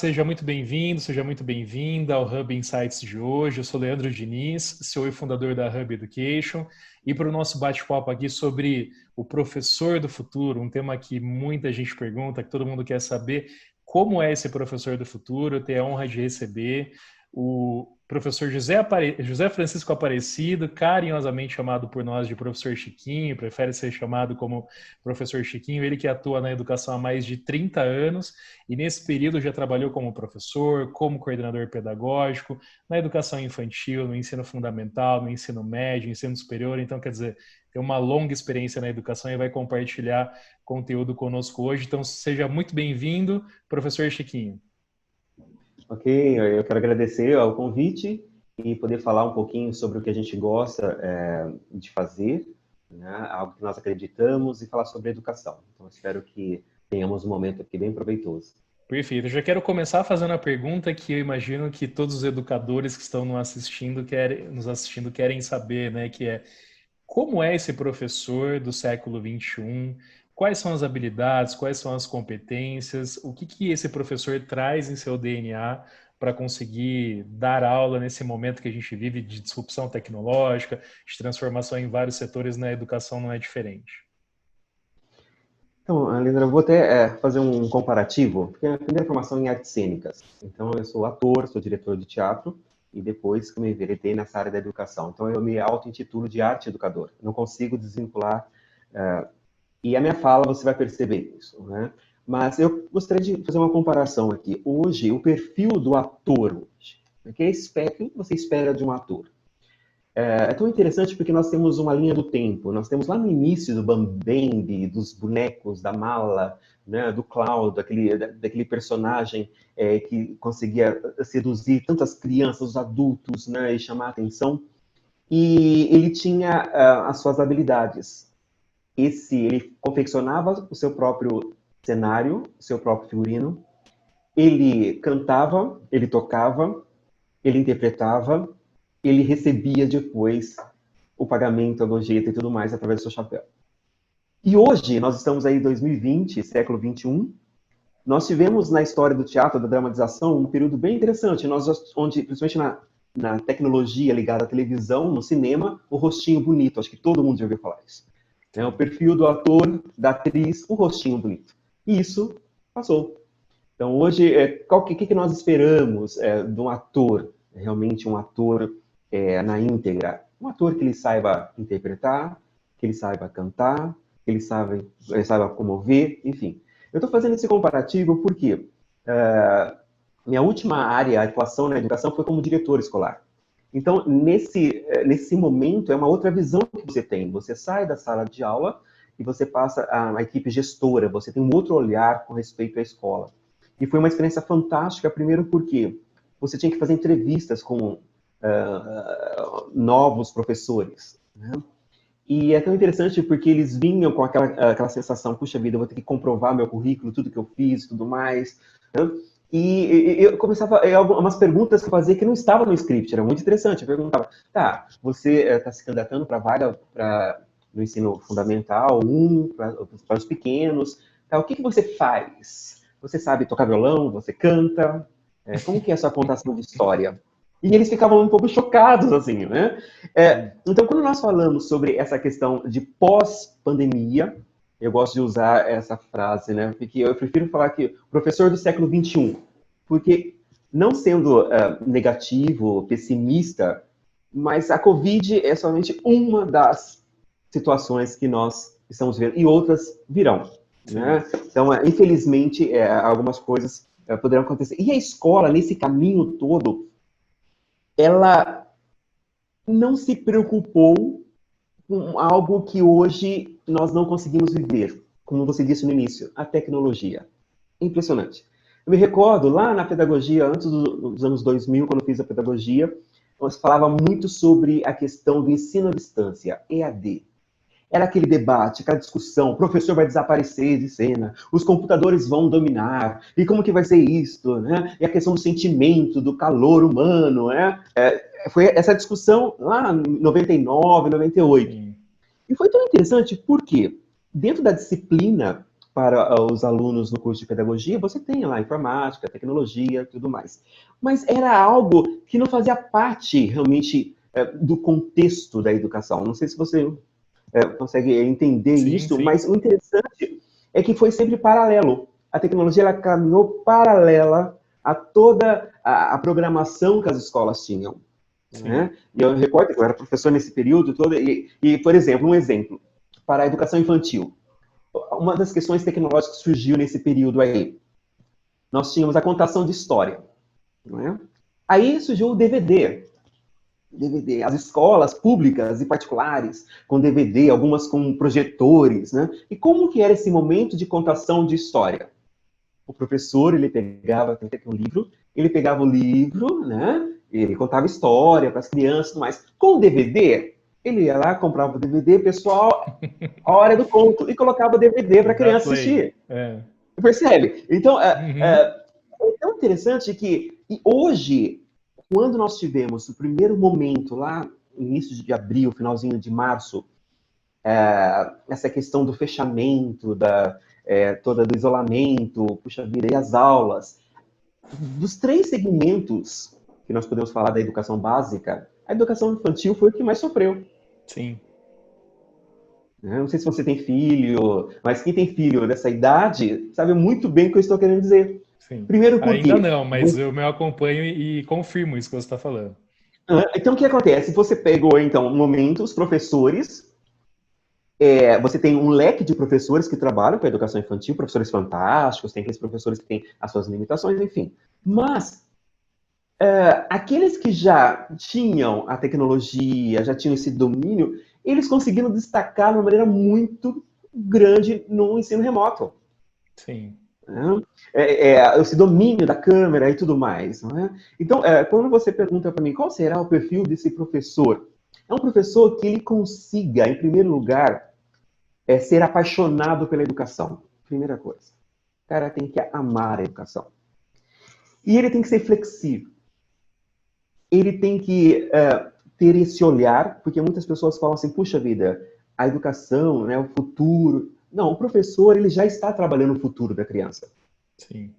seja muito bem-vindo, seja muito bem-vinda ao Hub Insights de hoje. Eu sou Leandro Diniz, CEO e fundador da Hub Education, e para o nosso bate-papo aqui sobre o professor do futuro, um tema que muita gente pergunta, que todo mundo quer saber como é esse professor do futuro. Eu tenho a honra de receber o professor José Francisco Aparecido, carinhosamente chamado por nós de professor Chiquinho, prefere ser chamado como professor Chiquinho, ele que atua na educação há mais de 30 anos e nesse período já trabalhou como professor, como coordenador pedagógico, na educação infantil, no ensino fundamental, no ensino médio, ensino superior. Então, quer dizer, tem uma longa experiência na educação e vai compartilhar conteúdo conosco hoje. Então, seja muito bem-vindo, professor Chiquinho. Ok, eu quero agradecer ao convite e poder falar um pouquinho sobre o que a gente gosta de fazer, né? Algo que nós acreditamos, e falar sobre educação. Então, espero que tenhamos um momento aqui bem proveitoso. Perfeito. Eu já quero começar fazendo a pergunta que eu imagino que todos os educadores que estão nos assistindo querem saber, né? Que é: como é esse professor do século XXI? Quais são as habilidades? Quais são as competências? O que esse professor traz em seu DNA para conseguir dar aula nesse momento que a gente vive de disrupção tecnológica, de transformação em vários setores? Na educação não é diferente. Então, Leandro, eu vou até fazer um comparativo, porque a primeira formação é em artes cênicas. Então, eu sou ator, sou diretor de teatro, e depois que eu me enveredei nessa área da educação. Então, eu me auto-intitulo de arte educador. Não consigo desvincular. E a minha fala, você vai perceber isso, né? Mas eu gostaria de fazer uma comparação aqui. Hoje, o perfil do ator, hoje, o que você espera de um ator? É tão interessante porque nós temos uma linha do tempo. Nós temos lá no início do Bambembe, dos bonecos, da mala, né, do Cloud, daquele personagem que conseguia seduzir tantas crianças, os adultos, né, e chamar a atenção. E ele tinha as suas habilidades. Ele confeccionava o seu próprio cenário, o seu próprio figurino. Ele cantava, ele tocava, ele interpretava, ele recebia depois o pagamento, a gorjeta e tudo mais através do seu chapéu. E hoje, nós estamos aí em 2020, século XXI, nós tivemos na história do teatro, da dramatização, um período bem interessante, onde, principalmente na tecnologia ligada à televisão, no cinema, o rostinho bonito, acho que todo mundo já ouviu falar isso. O perfil do ator, da atriz, o rostinho bonito. E isso passou. Então, hoje, o que nós esperamos de um ator, realmente um ator na íntegra? Um ator que ele saiba interpretar, que ele saiba cantar, que ele saiba comover, enfim. Eu estou fazendo esse comparativo porque minha última área, a atuação na educação, foi como diretor escolar. Então, nesse momento, é uma outra visão que você tem. Você sai da sala de aula e você passa a equipe gestora, você tem um outro olhar com respeito à escola. E foi uma experiência fantástica, primeiro porque você tinha que fazer entrevistas com novos professores, né? E é tão interessante porque eles vinham com aquela sensação: puxa vida, eu vou ter que comprovar meu currículo, tudo que eu fiz, tudo mais, né? E eu começava algumas perguntas que eu fazia que não estavam no script, era muito interessante. Eu perguntava: tá, você está se candidatando para vaga no ensino fundamental, para os pequenos, tá, o que você faz? Você sabe tocar violão? Você canta? Como que é a sua contação de história? E eles ficavam um pouco chocados, assim, né? Então, quando nós falamos sobre essa questão de pós-pandemia, eu gosto de usar essa frase, né? Porque eu prefiro falar que professor do século XXI, porque não sendo negativo, pessimista, mas a Covid é somente uma das situações que nós estamos vendo, e outras virão, né? Então, infelizmente, algumas coisas poderão acontecer. E a escola, nesse caminho todo, ela não se preocupou com algo que hoje nós não conseguimos viver, como você disse no início, a tecnologia. Impressionante. Eu me recordo, lá na pedagogia, antes dos anos 2000, quando eu fiz a pedagogia, nós falava muito sobre a questão do ensino à distância, EAD. Era aquele debate, aquela discussão: o professor vai desaparecer de cena, os computadores vão dominar, e como que vai ser isso, né? E a questão do sentimento, do calor humano, né? Foi essa discussão lá em 99, 98. E foi tão interessante porque, dentro da disciplina para os alunos no curso de pedagogia, você tem lá informática, tecnologia, tudo mais. Mas era algo que não fazia parte realmente do contexto da educação. Não sei se você consegue entender Sim, isso, sim. mas o interessante é que foi sempre paralelo. A tecnologia ela caminhou paralela a toda a programação que as escolas tinham. Sim. Né? E eu recordo que eu era professor nesse período todo, por exemplo, um exemplo, para a educação infantil. Uma das questões tecnológicas que surgiu nesse período aí, nós tínhamos a contação de história. Não é? Aí surgiu o DVD. DVD. As escolas públicas e particulares com DVD, algumas com projetores, né? E como que era esse momento de contação de história? O professor, ele pegava, tem um livro, ele pegava o livro, né? Ele contava história para as crianças e tudo mais. Com o DVD, ele ia lá, comprava o DVD, pessoal, a hora do conto, e colocava o DVD para a Da criança Play. assistir. É. Percebe? Então, Uhum. é tão interessante que e hoje, quando nós tivemos o primeiro momento lá, início de abril, finalzinho de março, essa questão do fechamento, toda do isolamento, puxa vida, e as aulas, dos três segmentos que nós podemos falar da educação básica, a educação infantil foi o que mais sofreu. Sim. Né? Não sei se você tem filho, mas quem tem filho dessa idade sabe muito bem o que eu estou querendo dizer. Sim. Primeiro Ainda porque não, mas eu me acompanho e confirmo isso que você está falando. então, o que acontece? Você pegou, então, um momento, os professores, você tem um leque de professores que trabalham com a educação infantil, professores fantásticos, tem aqueles professores que têm as suas limitações, enfim. Mas, aqueles que já tinham a tecnologia, já tinham esse domínio, eles conseguiram destacar de uma maneira muito grande no ensino remoto. Sim. Né? Esse domínio da câmera e tudo mais. Não é? Então, quando você pergunta para mim qual será o perfil desse professor, é um professor que ele consiga, em primeiro lugar, ser apaixonado pela educação. Primeira coisa. O cara tem que amar a educação. E ele tem que ser flexível. Ele tem que ter esse olhar, porque muitas pessoas falam assim, puxa vida, a educação, né, o futuro. Não, o professor ele já está trabalhando o futuro da criança. Sim.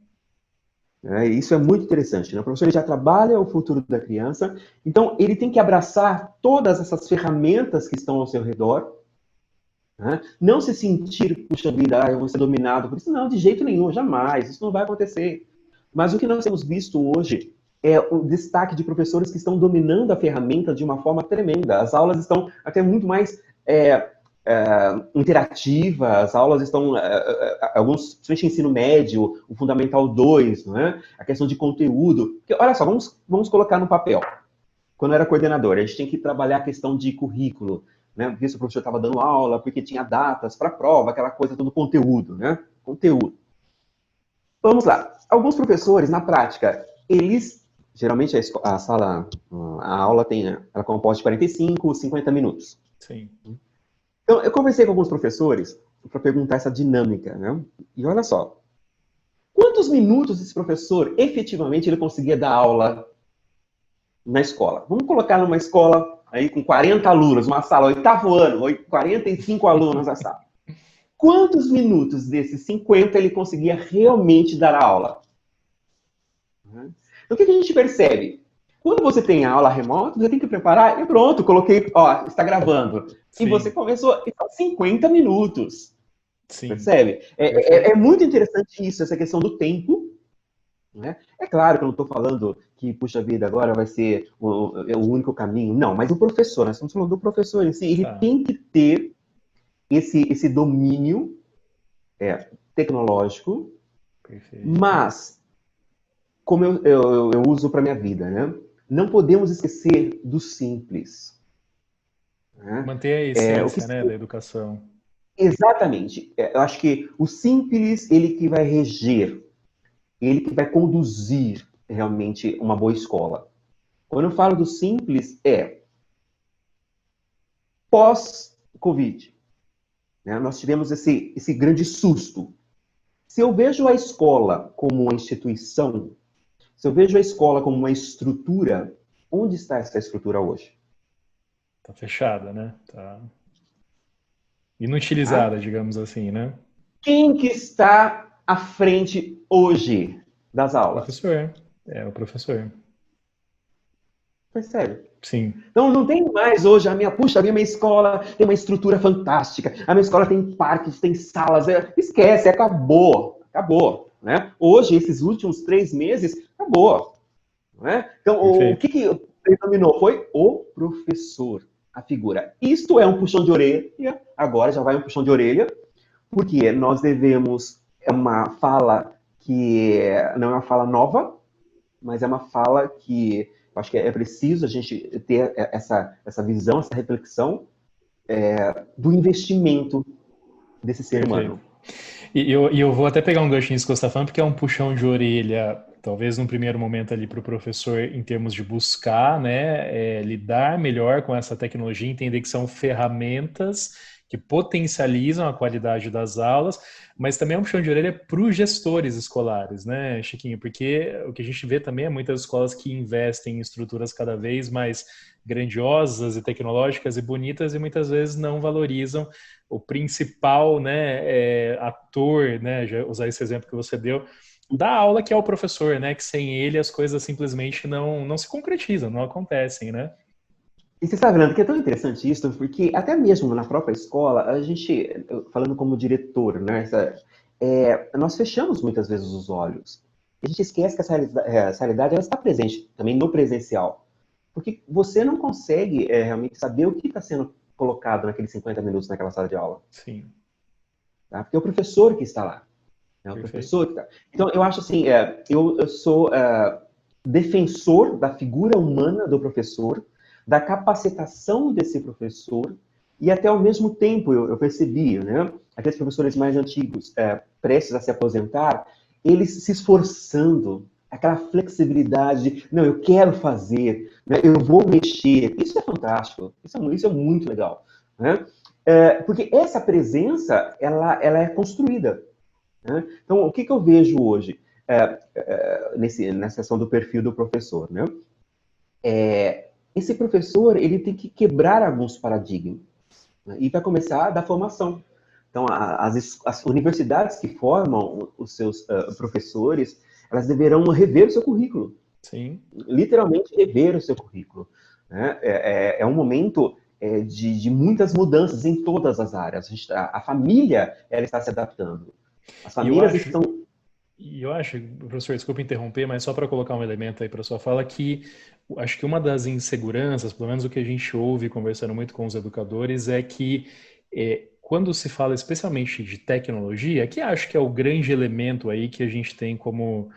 Isso é muito interessante. Né? O professor ele já trabalha o futuro da criança, então ele tem que abraçar todas essas ferramentas que estão ao seu redor, né? Não se sentir, puxa vida, eu vou ser dominado por isso. Não, de jeito nenhum, jamais, isso não vai acontecer. Mas o que nós temos visto hoje é o destaque de professores que estão dominando a ferramenta de uma forma tremenda. As aulas estão até muito mais interativas, as aulas estão, alguns, principalmente ensino médio, o Fundamental 2, não é? A questão de conteúdo. Porque, olha só, vamos colocar no papel. Quando eu era coordenador, a gente tinha que trabalhar a questão de currículo, né? Porque se o professor estava dando aula, porque tinha datas para prova, aquela coisa, todo conteúdo, né? Conteúdo. Vamos lá. Alguns professores, na prática, eles, geralmente a sala, a aula tem, ela é composta de 45, 50 minutos. Sim. Então, eu conversei com alguns professores para perguntar essa dinâmica, né? E olha só, quantos minutos esse professor efetivamente ele conseguia dar aula na escola? Vamos colocar numa escola aí com 40 alunos, uma sala, oitavo ano, 45 alunos na sala. Quantos minutos desses 50 ele conseguia realmente dar aula? Então, o que a gente percebe? Quando você tem aula remota, você tem que preparar e pronto, coloquei, ó, está gravando. E você Sim. começou, então, 50 minutos. Sim. Percebe? É Perfeito. muito interessante isso, essa questão do tempo. Né? É claro que eu não estou falando que, puxa vida, agora vai ser o único caminho. Não, mas o professor, nós estamos falando do professor em si, ele Tá. tem que ter esse domínio tecnológico, Perfeito. mas, como eu uso para minha vida, né? Não podemos esquecer do simples. Né? Manter a O que essência, né, da educação. exatamente? Eu acho que o simples, ele que vai reger, ele que vai conduzir realmente uma boa escola. Quando eu falo do simples, pós-Covid. Né? Nós tivemos esse grande susto. Se eu vejo a escola como uma instituição, se eu vejo a escola como uma estrutura, onde está essa estrutura hoje? Tá fechada, né? Tá Tá? inutilizada, digamos assim, né? Quem que está à frente hoje das aulas? Professor. É o professor. É sério. Sim. Então, não tem mais hoje puxa, a minha escola tem uma estrutura fantástica, a minha escola tem parques, tem salas, esquece, acabou, né? Hoje, esses últimos 3 meses, acabou, né? Então, o Perfeito. que predominou foi o professor, a figura. Isto é um puxão de orelha, agora já vai um puxão de orelha, porque nós devemos, é uma fala que não é uma fala nova, mas é uma fala que eu acho que é preciso a gente ter essa visão, essa reflexão do investimento desse ser Perfeito. humano. E eu vou até pegar um gancho nisso que você está falando, porque é um puxão de orelha, talvez num primeiro momento ali para o professor, em termos de buscar, né, lidar melhor com essa tecnologia, entender que são ferramentas que potencializam a qualidade das aulas, mas também é um puxão de orelha para os gestores escolares, né, Chiquinho? Porque o que a gente vê também é muitas escolas que investem em estruturas cada vez mais grandiosas e tecnológicas e bonitas e muitas vezes não valorizam o principal, né, ator, né, já usar esse exemplo que você deu, da aula, que é o professor, né, que sem ele as coisas simplesmente não se concretizam, não acontecem, né? E você sabe, Leandro, que é tão interessante isso, porque até mesmo na própria escola, a gente, falando como diretor, né, nós fechamos muitas vezes os olhos. A gente esquece que essa realidade ela está presente também no presencial. Porque você não consegue realmente saber o que está sendo colocado naqueles 50 minutos naquela sala de aula. Sim, Tá? Porque é o professor que está lá. É o perfeito. professor que está. Então, eu acho assim, eu sou defensor da figura humana do professor, da capacitação desse professor, e até ao mesmo tempo eu percebi, né, aqueles professores mais antigos, prestes a se aposentar, eles se esforçando, aquela flexibilidade de, não, eu quero fazer, né, eu vou mexer. Isso é fantástico, isso é muito legal. Né? Porque essa presença, ela é construída. Né? Então, o que eu vejo hoje nessa questão do perfil do professor? Né? Esse professor ele tem que quebrar alguns paradigmas, né? E vai começar da formação. Então, as universidades que formam os seus professores, elas deverão rever o seu currículo, Sim. literalmente rever o seu currículo. Né? É um momento de muitas mudanças em todas as áreas. A família ela está se adaptando. As E eu famílias acho, estão. professor, desculpa interromper, mas só para colocar um elemento aí para sua fala, que acho que uma das inseguranças, pelo menos o que a gente ouve conversando muito com os educadores, é que quando se fala especialmente de tecnologia, que acho que é o grande elemento aí que a gente tem como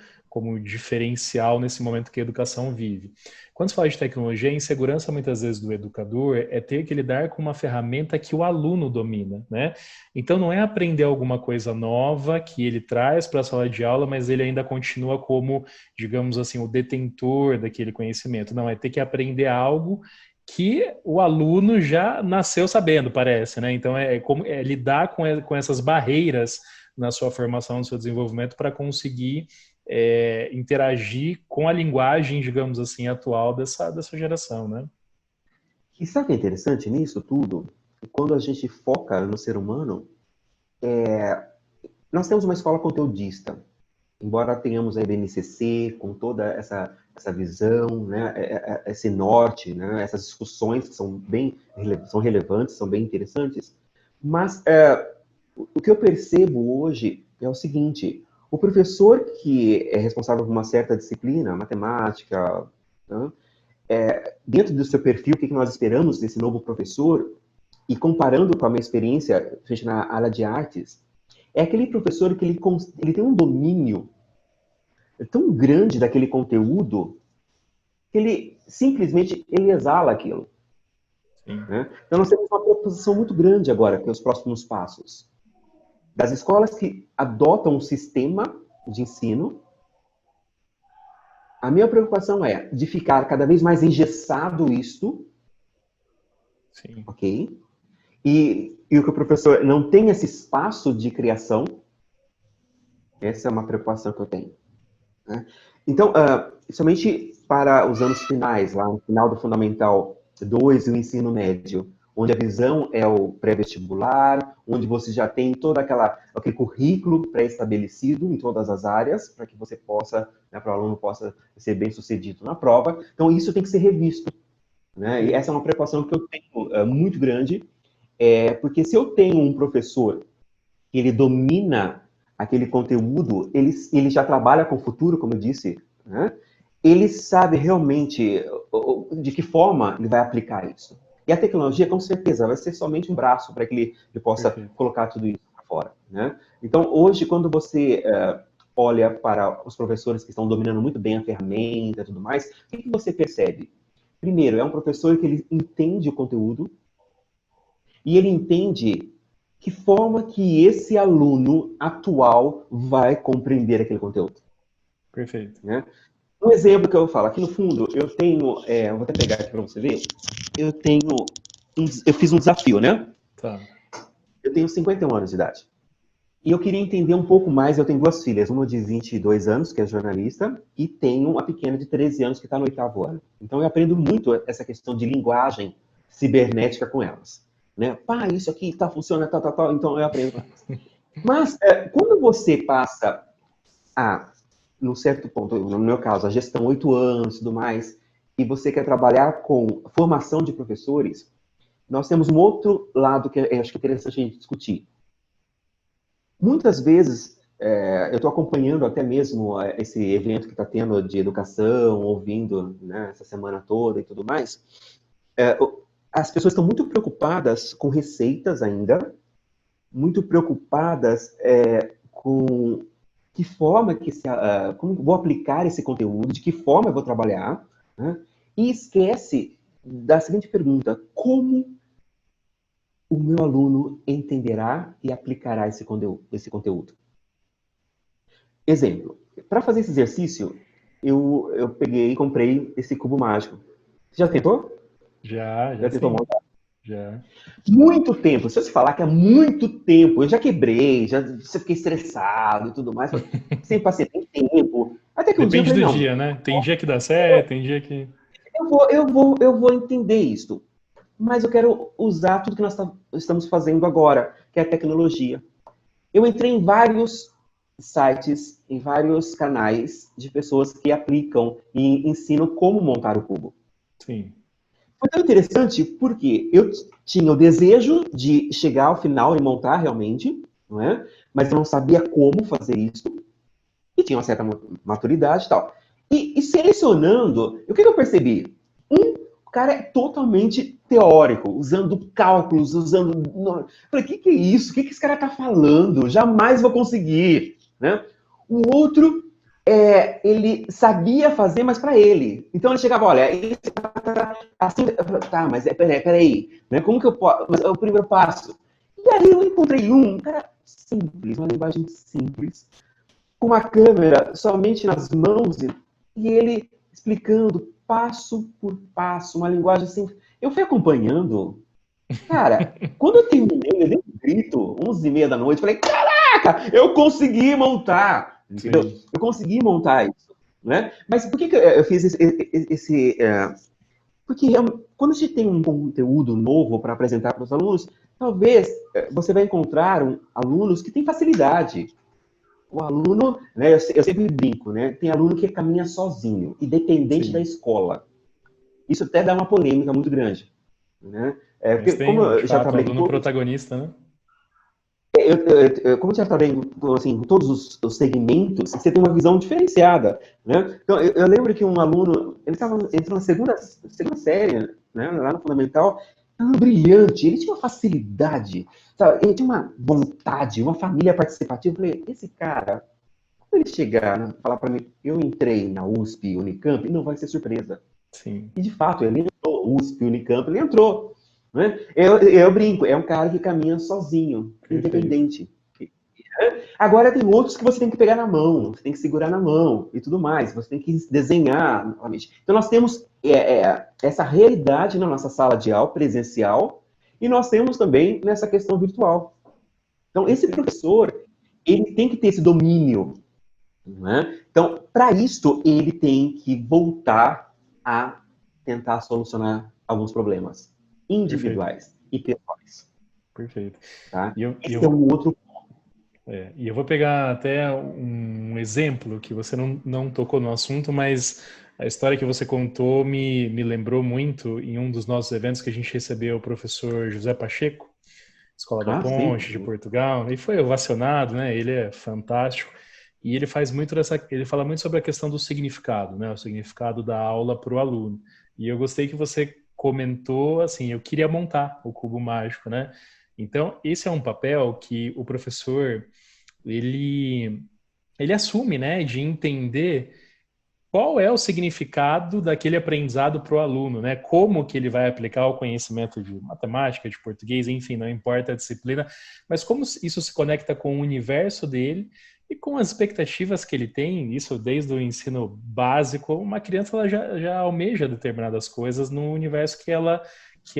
diferencial nesse momento que a educação vive. Quando se fala de tecnologia, a insegurança muitas vezes do educador é ter que lidar com uma ferramenta que o aluno domina, né? Então não é aprender alguma coisa nova que ele traz para a sala de aula, mas ele ainda continua como, digamos assim, o detentor daquele conhecimento. Não, é ter que aprender algo que o aluno já nasceu sabendo, parece, né? Então é lidar com essas barreiras na sua formação, no seu desenvolvimento, para conseguir interagir com a linguagem, digamos assim, atual dessa geração, né? E sabe o que é interessante nisso tudo? Quando a gente foca no ser humano, nós temos uma escola conteudista. Embora tenhamos a BNCC com toda essa visão, né, esse norte, né, essas discussões que são são relevantes, são bem interessantes, mas o que eu percebo hoje é o seguinte: o professor que é responsável por uma certa disciplina, matemática, né, dentro do seu perfil, o que nós esperamos desse novo professor, e comparando com a minha experiência na área de artes, é aquele professor que ele tem um domínio tão grande daquele conteúdo que ele simplesmente ele exala aquilo. Sim. Né? Então nós temos uma proposição muito grande agora para os próximos passos. Das escolas que adotam um sistema de ensino, a minha preocupação é de ficar cada vez mais engessado isto, Sim. ok? E o que o professor não tem esse espaço de criação, essa é uma preocupação que eu tenho. Né? Então, somente para os anos finais, lá no final do Fundamental 2 e o ensino médio, onde a visão é o pré-vestibular, onde você já tem todo aquele currículo pré-estabelecido em todas as áreas, para que você possa, né, para o aluno possa ser bem sucedido na prova. Então, isso tem que ser revisto, né? E essa é uma preocupação que eu tenho muito grande, porque se eu tenho um professor que ele domina aquele conteúdo, ele já trabalha com o futuro, como eu disse, né? Ele sabe realmente de que forma ele vai aplicar isso. E a tecnologia, com certeza, vai ser somente um braço para que ele possa colocar tudo isso para fora, né? Então, hoje, quando você olha para os professores que estão dominando muito bem a ferramenta e tudo mais, o que você percebe? Primeiro, é um professor que ele entende o conteúdo e ele entende que forma que esse aluno atual vai compreender aquele conteúdo. Perfeito. Né? Um exemplo que eu falo, aqui no fundo, eu tenho, eu vou até pegar aqui para você ver, eu fiz um desafio, né? Tá. Eu tenho 51 anos de idade. E eu queria entender um pouco mais, eu tenho duas filhas, uma de 22 anos, que é jornalista, e tenho uma pequena de 13 anos, que está no 8º ano. Então eu aprendo muito essa questão de linguagem cibernética com elas. Né? Pá, isso aqui tá, funciona, tal, então eu aprendo com elas. Mas, quando você passa num certo ponto, no meu caso, a gestão 8 anos e tudo mais, e você quer trabalhar com formação de professores, nós temos um outro lado que eu acho que é interessante a gente discutir. Muitas vezes, eu estou acompanhando até mesmo esse evento que está tendo de educação, ouvindo, né, essa semana toda e tudo mais, as pessoas estão muito preocupadas com receitas ainda, muito preocupadas com que forma como vou aplicar esse conteúdo, de que forma eu vou trabalhar, né? E esquece da seguinte pergunta: como o meu aluno entenderá e aplicará esse conteúdo? Exemplo, para fazer esse exercício, eu peguei e comprei esse cubo mágico. Você já tentou? Já tentou sim. montar? Já. Muito tempo, se eu te falar que há muito tempo, eu já quebrei, já fiquei estressado e tudo mais, sem paciência, tem tempo. Até que um dia eu Depende falei, do não, dia, né? Tem dia que dá certo, tem dia que... eu vou entender isso, mas eu quero usar tudo que nós estamos fazendo agora, que é a tecnologia. Eu entrei em vários sites, em vários canais de pessoas que aplicam e ensinam como montar o cubo. Sim. Foi tão interessante porque eu tinha o desejo de chegar ao final e montar realmente, não é? Mas eu não sabia como fazer isso. E tinha uma certa maturidade e tal. E selecionando, o que eu percebi? O cara é totalmente teórico, usando cálculos, usando... Eu falei, o que é isso? O que esse cara tá falando? Jamais vou conseguir, né? O outro, ele sabia fazer, mas para ele. Então ele chegava, olha, assim, tá, mas peraí, né? Como que eu posso? Mas é o primeiro passo. E aí eu encontrei um cara simples, uma linguagem simples, com uma câmera somente nas mãos e ele explicando passo por passo, uma linguagem simples. Eu fui acompanhando. Cara, quando eu terminei, eu dei um grito, 11h30 da noite, falei, caraca, eu consegui montar, entendeu? Sim. Eu consegui montar isso, né? Mas por que eu fiz esse porque quando a gente tem um conteúdo novo para apresentar para os alunos, talvez você vai encontrar alunos que têm facilidade. O aluno, né, eu sempre brinco, né? Tem aluno que caminha sozinho, independente da Sim. escola. Isso até dá uma polêmica muito grande, né? Mas Porque como tem, de eu já fato, o trabalhei com aluno todos, protagonista, né? como eu já trabalhei assim, com todos os segmentos, você tem uma visão diferenciada, né? Então, eu lembro que um aluno, ele entrou na segunda série, né, lá no fundamental, brilhante, ele tinha uma facilidade, sabe? Ele tinha uma vontade, uma família participativa. Eu falei, esse cara, quando ele chegar, né, falar para mim, eu entrei na USP, Unicamp, não vai ser surpresa. Sim. E de fato, ele entrou, USP, Unicamp, ele entrou. Né? Eu brinco, é um cara que caminha sozinho, Perfeito. independente. Agora tem outros que você tem que pegar na mão, você tem que segurar na mão e tudo mais, você tem que desenhar novamente. Então nós temos essa realidade na nossa sala de aula presencial e nós temos também nessa questão virtual. Então esse professor, ele tem que ter esse domínio. Né? Então, para isso, ele tem que voltar a tentar solucionar alguns problemas Perfeito. individuais. e pessoais. Perfeito. Tá? E eu, Esse é um outro. e eu vou pegar até um exemplo que você não tocou no assunto, mas a história que você contou me lembrou muito em um dos nossos eventos que a gente recebeu o professor José Pacheco, Escola da Ah, sim. Ponte, de Portugal, e foi ovacionado, né? Ele é fantástico. E ele faz muito ele fala muito sobre a questão do significado, né? O significado da aula para o aluno. E eu gostei que você comentou assim, eu queria montar o cubo mágico, né? Então, esse é um papel que o professor ele ele assume, né, de entender qual é o significado daquele aprendizado para o aluno, né? Como que ele vai aplicar o conhecimento de matemática, de português, enfim, não importa a disciplina, mas como isso se conecta com o universo dele e com as expectativas que ele tem, isso desde o ensino básico, uma criança ela já almeja determinadas coisas no universo que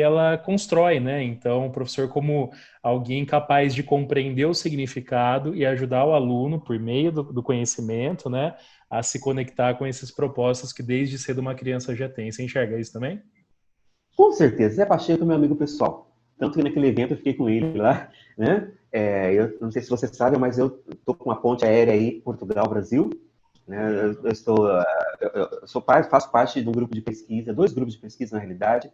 ela constrói, né? Então, o professor como alguém capaz de compreender o significado e ajudar o aluno por meio do conhecimento, né? A se conectar com esses propósitos que desde cedo uma criança já tem. Você enxerga isso também? Com certeza. Zé Pacheco é meu amigo pessoal. Tanto que naquele evento eu fiquei com ele lá, né? Eu não sei se você sabe, mas eu estou com uma ponte aérea aí, Portugal-Brasil. Né? Eu estou, faço parte de um grupo de pesquisa, dois grupos de pesquisa, na realidade,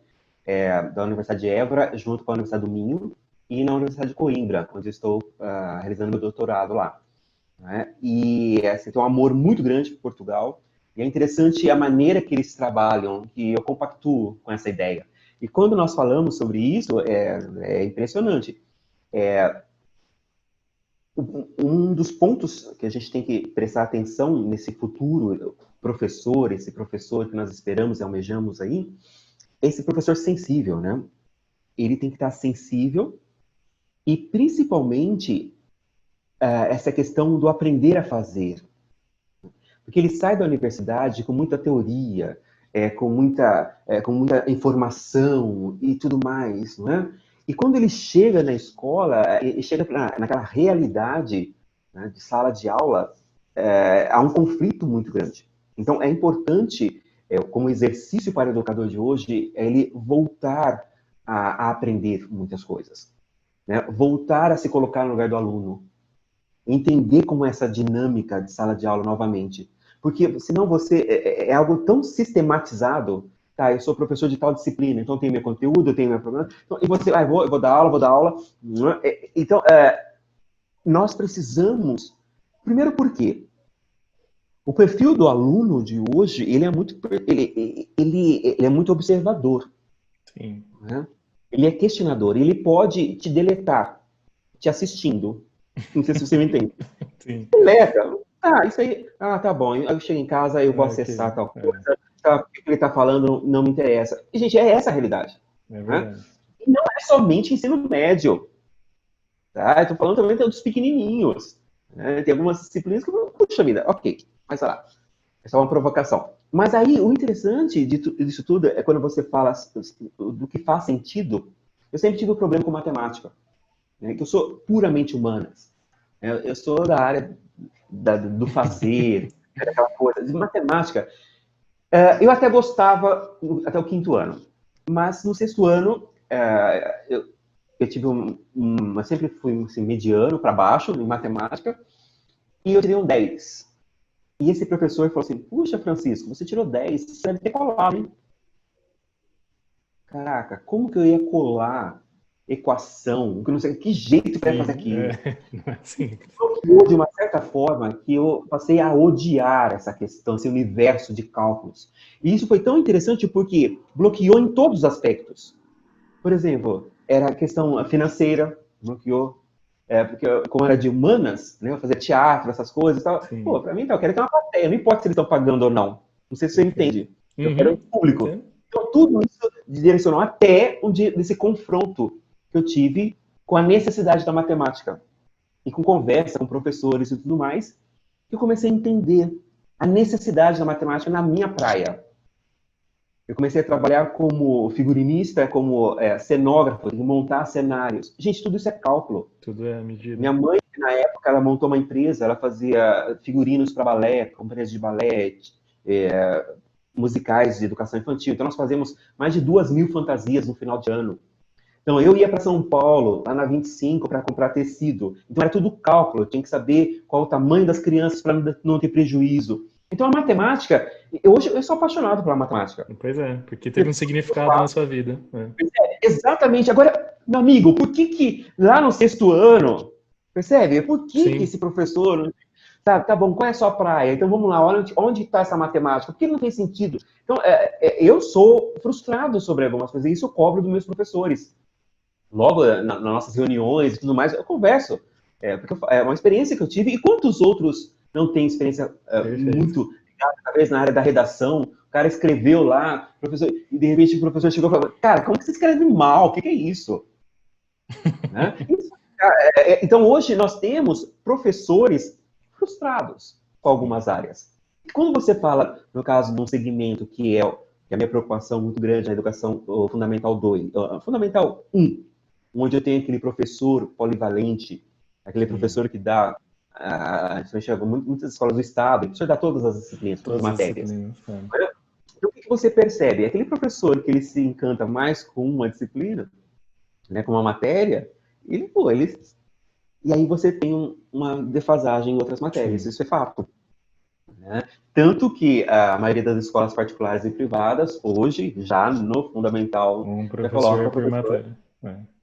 da Universidade de Évora, junto com a Universidade do Minho, e na Universidade de Coimbra, onde eu estou realizando meu doutorado lá. Né? E assim, tem um amor muito grande por Portugal, e é interessante a maneira que eles trabalham, que eu compactuo com essa ideia. E quando nós falamos sobre isso, é impressionante. Um dos pontos que a gente tem que prestar atenção nesse futuro professor, esse professor que nós esperamos e almejamos aí, é esse professor sensível, né? Ele tem que estar sensível e, principalmente, essa questão do aprender a fazer. Porque ele sai da universidade com muita teoria, com muita informação e tudo mais, não é? E quando ele chega na escola, ele chega naquela realidade, né, de sala de aula, há um conflito muito grande. Então, é importante, como exercício para o educador de hoje, ele voltar a aprender muitas coisas, né? Voltar a se colocar no lugar do aluno, entender como é essa dinâmica de sala de aula novamente. Porque senão é algo tão sistematizado. Tá, eu sou professor de tal disciplina, então eu tenho meu conteúdo, eu tenho meu problema. Então, e você, eu vou dar aula, vou dar aula. Então, nós precisamos. Primeiro, por quê? O perfil do aluno de hoje, ele é muito observador. Sim. Né? Ele é questionador. Ele pode te deletar te assistindo. Não sei se você me entende. Sim. Deleta. Isso aí. Tá bom. Eu chego em casa, eu vou Ok. acessar tal coisa. Tá, o que ele está falando não me interessa. E, gente, é essa a realidade. É Né? verdade. E não é somente ensino médio. Tá? Eu estou falando também dos pequenininhos. Né? Tem algumas disciplinas que, puxa vida, ok, mas sei lá. É só uma provocação. Mas aí, o interessante disso tudo é quando você fala do que faz sentido. Eu sempre tive um problema com matemática, né? Que eu sou puramente humanas. Eu sou da área do fazer, daquela coisa. De matemática, eu até gostava até o quinto ano. Mas no sexto ano, eu tive eu sempre fui assim, mediano para baixo em matemática, e eu tirei um 10. E esse professor falou assim: puxa, Francisco, você tirou 10, você deve ter colado, hein? Caraca, como que eu ia colar equação? Que não sei que jeito que eu ia fazer Sim, aquilo? não é simples. Bloqueou de uma certa forma que eu passei a odiar essa questão, esse universo de cálculos. E isso foi tão interessante porque bloqueou em todos os aspectos. Por exemplo, era a questão financeira, bloqueou. Porque como era de humanas, né, eu fazia teatro, essas coisas e tal. Pô, Sim, pra mim, então, eu quero ter uma plateia, não importa se eles estão pagando ou não. Não sei se você perfeito. entende. Eu quero um Uhum. público. Entendo. Então, tudo isso direcionou até um dia desse confronto que eu tive com a necessidade da matemática. E com conversa com professores e tudo mais, que eu comecei a entender a necessidade da matemática na minha praia. Eu comecei a trabalhar como figurinista, como cenógrafo, de montar cenários. Gente, tudo isso é cálculo. Tudo é medida. Minha mãe, na época, ela montou uma empresa, ela fazia figurinos para balé, companhias de balé, musicais de educação infantil. Então, nós fazemos mais de 2.000 fantasias no final de ano. Então, eu ia para São Paulo, lá na 25, para comprar tecido. Então, era tudo cálculo. Eu tinha que saber qual o tamanho das crianças para não ter prejuízo. Então, a matemática... Hoje, eu sou apaixonado pela matemática. Pois é, porque teve um significado na sua vida. Exatamente. Agora, meu amigo, por que lá no 6º ano, percebe? Por que esse professor... Tá bom, qual é a sua praia? Então, vamos lá, onde está essa matemática? Por que não tem sentido? Então, eu sou frustrado sobre algumas coisas, e isso eu cobro dos meus professores. Logo, nas nossas reuniões e tudo mais, eu converso. Porque é uma experiência que eu tive. E quantos outros não têm experiência muito ligada, talvez, na área da redação? O cara escreveu lá, professor, e de repente o professor chegou e falou, cara, como que você escreve mal? O que é isso? Né? Então, hoje nós temos professores frustrados com algumas áreas. E quando você fala, no caso, de um segmento que é a minha preocupação muito grande na educação fundamental 2, fundamental 1, onde eu tenho aquele professor polivalente, aquele professor que dá, muitas escolas do Estado, o professor dá todas as disciplinas, todas as matérias. Então, o que você percebe? Aquele professor que ele se encanta mais com uma disciplina, né, com uma matéria, e aí você tem uma defasagem em outras matérias, isso é fato. Né? Tanto que a maioria das escolas particulares e privadas, hoje, já no fundamental, já coloca o professor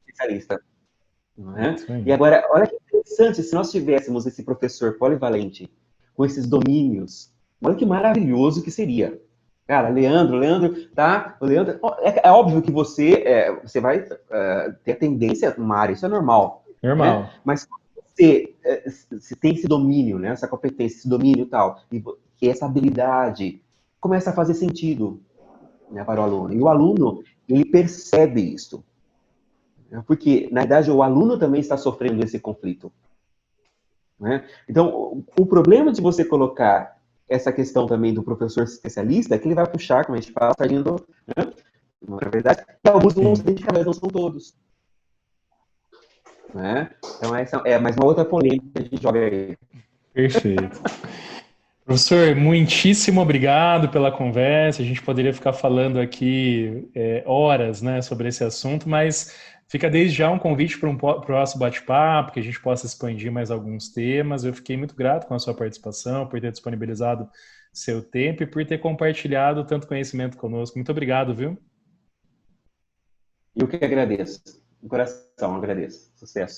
especialista. Não é? E agora, olha que interessante, se nós tivéssemos esse professor polivalente, com esses domínios, olha que maravilhoso que seria. Cara, Leandro, tá? O Leandro, é óbvio que você vai ter a tendência numa área, isso é normal. Normal. Né? Mas se tem esse domínio, né? Essa competência, esse domínio e tal, e essa habilidade, começa a fazer sentido, né, para o aluno. E o aluno, ele percebe isso. Porque, na verdade, o aluno também está sofrendo esse conflito. Né? Então, o problema de você colocar essa questão também do professor especialista é que ele vai puxar, como a gente fala, saindo, né? Na verdade, e alguns vão se dedicar, mas não são todos. Né? Então, essa é mais uma outra polêmica que a gente joga aí. Perfeito. Professor, muitíssimo obrigado pela conversa. A gente poderia ficar falando aqui horas, né, sobre esse assunto, mas fica desde já um convite para um próximo bate-papo, que a gente possa expandir mais alguns temas. Eu fiquei muito grato com a sua participação, por ter disponibilizado seu tempo e por ter compartilhado tanto conhecimento conosco. Muito obrigado, viu? Eu que agradeço. De coração, agradeço. Sucesso.